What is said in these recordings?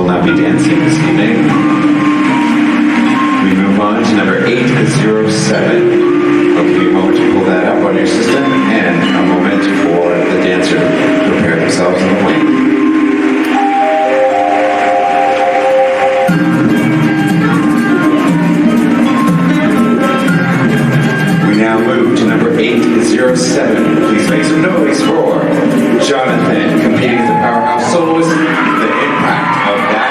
will not be dancing this evening. We move on to number 807. I'll give you a moment to pull that up on your system and a moment for the dancer to prepare themselves on the wing. We now move to number 807. Please make some noise for Jonathan, competing with the powerhouse soloist, the impact of that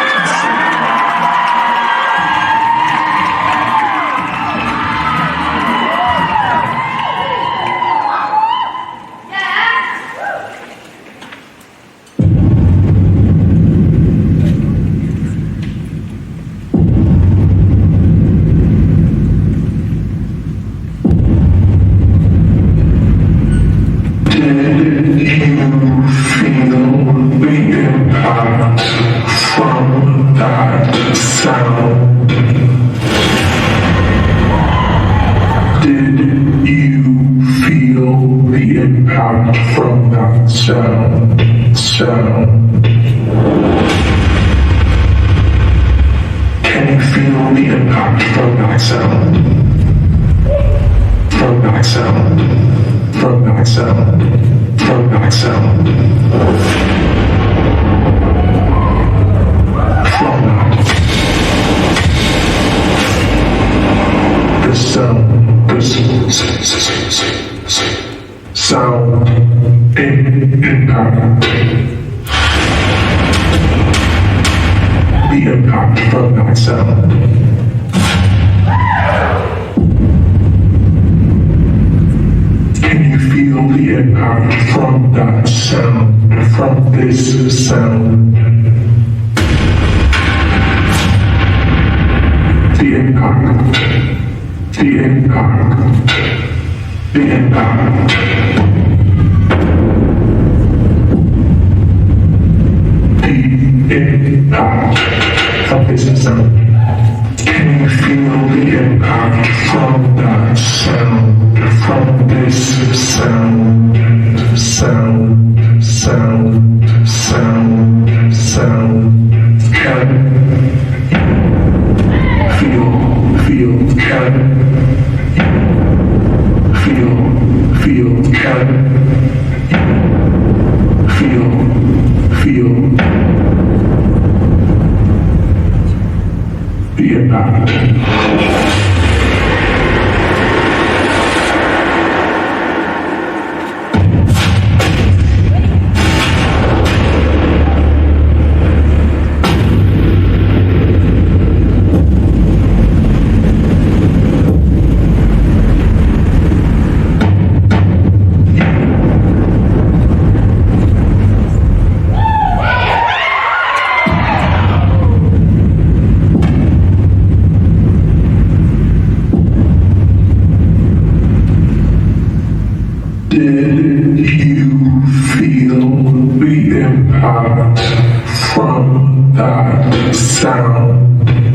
from that sound.